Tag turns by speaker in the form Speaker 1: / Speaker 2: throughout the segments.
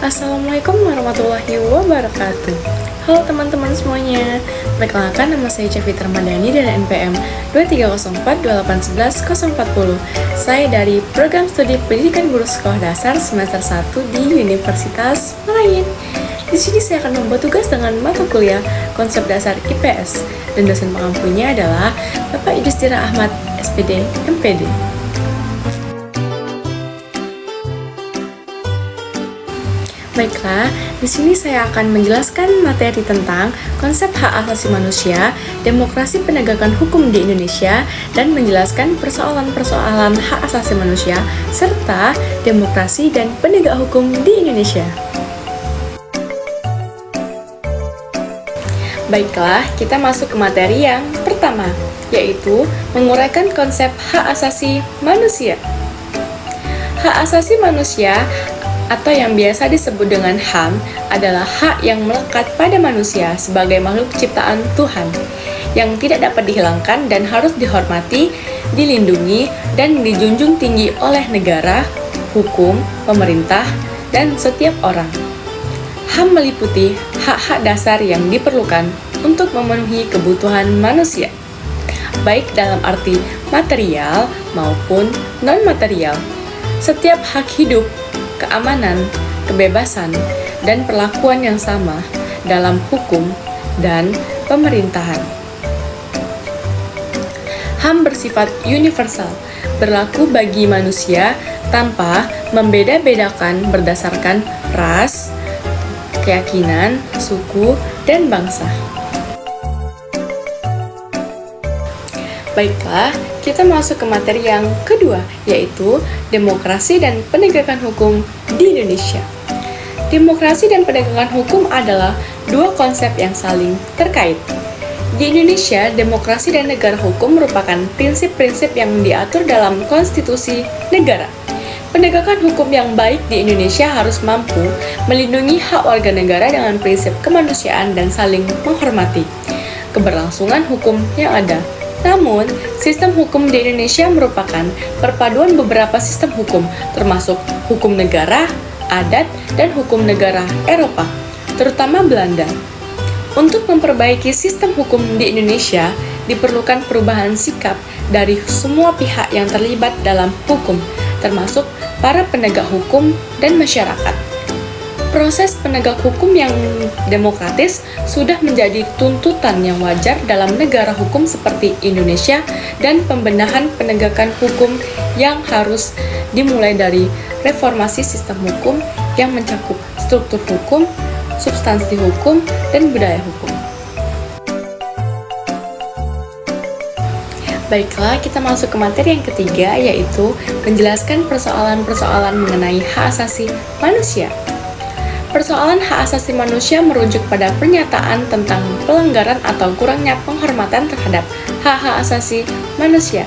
Speaker 1: Assalamualaikum warahmatullahi wabarakatuh. Halo teman-teman semuanya. Perkenalkan, nama saya Cevita Ramadhani dari NPM 23042811040. Saya dari Program Studi Pendidikan Guru Sekolah Dasar semester 1 di Universitas Melayu. Di sini saya akan membuat tugas dengan mata kuliah Konsep Dasar IPS, dan dosen pengampunya adalah Bapak Yudhistira Ahmad, SPD, MPD. Baiklah, di sini saya akan menjelaskan materi tentang konsep hak asasi manusia, demokrasi penegakan hukum di Indonesia, dan menjelaskan persoalan-persoalan hak asasi manusia, serta demokrasi dan penegak hukum di Indonesia. Baiklah, kita masuk ke materi yang pertama, yaitu menguraikan konsep hak asasi manusia. Hak asasi manusia atau yang biasa disebut dengan HAM adalah hak yang melekat pada manusia sebagai makhluk ciptaan Tuhan yang tidak dapat dihilangkan dan harus dihormati, dilindungi, dan dijunjung tinggi oleh negara, hukum, pemerintah, dan setiap orang. HAM meliputi hak-hak dasar yang diperlukan untuk memenuhi kebutuhan manusia, baik dalam arti material maupun non-material. Setiap hak hidup, keamanan, kebebasan, dan perlakuan yang sama dalam hukum dan pemerintahan. HAM bersifat universal, berlaku bagi manusia tanpa membeda-bedakan berdasarkan ras, keyakinan, suku, dan bangsa. Baiklah, kita masuk ke materi yang kedua, yaitu demokrasi dan penegakan hukum di Indonesia. Demokrasi dan penegakan hukum adalah dua konsep yang saling terkait. Di Indonesia, demokrasi dan negara hukum merupakan prinsip-prinsip yang diatur dalam konstitusi negara. Penegakan hukum yang baik di Indonesia harus mampu melindungi hak warga negara dengan prinsip kemanusiaan dan saling menghormati keberlangsungan hukum yang ada. Namun, sistem hukum di Indonesia merupakan perpaduan beberapa sistem hukum, termasuk hukum negara, adat, dan hukum negara Eropa, terutama Belanda. Untuk memperbaiki sistem hukum di Indonesia, diperlukan perubahan sikap dari semua pihak yang terlibat dalam hukum, termasuk para penegak hukum dan masyarakat. Proses penegak hukum yang demokratis sudah menjadi tuntutan yang wajar dalam negara hukum seperti Indonesia, dan pembenahan penegakan hukum yang harus dimulai dari reformasi sistem hukum yang mencakup struktur hukum, substansi hukum, dan budaya hukum. Baiklah, kita masuk ke materi yang ketiga, yaitu menjelaskan persoalan-persoalan mengenai hak asasi manusia. Persoalan hak asasi manusia merujuk pada pernyataan tentang pelanggaran atau kurangnya penghormatan terhadap hak-hak asasi manusia.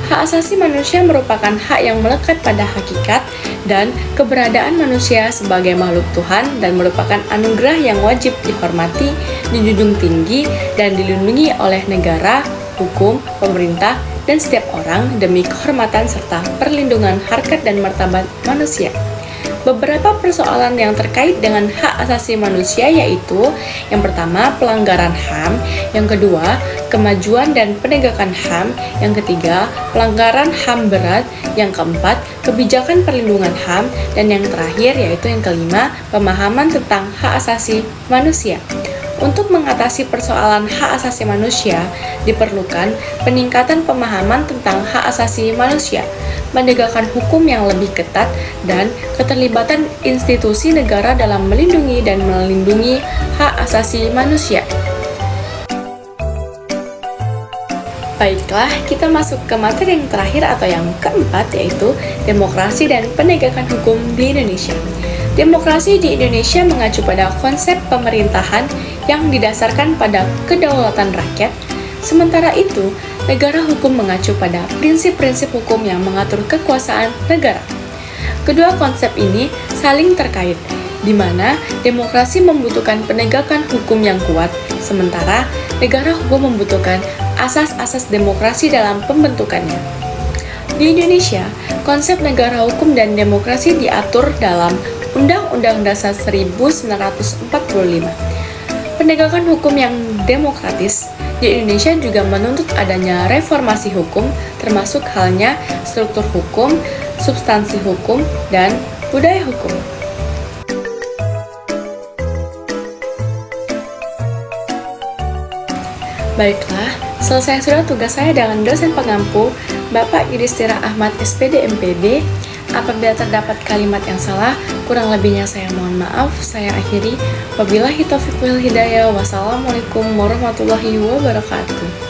Speaker 1: Hak asasi manusia merupakan hak yang melekat pada hakikat dan keberadaan manusia sebagai makhluk Tuhan dan merupakan anugerah yang wajib dihormati, dijunjung tinggi, dan dilindungi oleh negara, hukum, pemerintah, dan setiap orang demi kehormatan serta perlindungan harkat dan martabat manusia. Beberapa persoalan yang terkait dengan hak asasi manusia yaitu: yang pertama, pelanggaran HAM; yang kedua, kemajuan dan penegakan HAM; yang ketiga, pelanggaran HAM berat; yang keempat, kebijakan perlindungan HAM; dan yang terakhir yaitu yang kelima, pemahaman tentang hak asasi manusia. Untuk mengatasi persoalan hak asasi manusia, diperlukan peningkatan pemahaman tentang hak asasi manusia, menegakkan hukum yang lebih ketat, dan keterlibatan institusi negara dalam melindungi dan melindungi hak asasi manusia. Baiklah, kita masuk ke materi yang terakhir atau yang keempat, yaitu demokrasi dan penegakan hukum di Indonesia. Demokrasi di Indonesia mengacu pada konsep pemerintahan yang didasarkan pada kedaulatan rakyat. Sementara itu, negara hukum mengacu pada prinsip-prinsip hukum yang mengatur kekuasaan negara. Kedua konsep ini saling terkait, di mana demokrasi membutuhkan penegakan hukum yang kuat, sementara negara hukum membutuhkan asas-asas demokrasi dalam pembentukannya. Di Indonesia, konsep negara hukum dan demokrasi diatur dalam Undang-Undang Dasar 1945. Penegakan hukum yang demokratis di Indonesia juga menuntut adanya reformasi hukum, termasuk halnya struktur hukum, substansi hukum, dan budaya hukum. Baiklah, selesai sudah tugas saya dengan dosen pengampu, Bapak Yudhistira Ahmad SPD MPD. Apabila terdapat kalimat yang salah, kurang lebihnya saya mohon maaf. Saya akhiri. Wabillahi taufiq wal hidayah. Wassalamualaikum warahmatullahi wabarakatuh.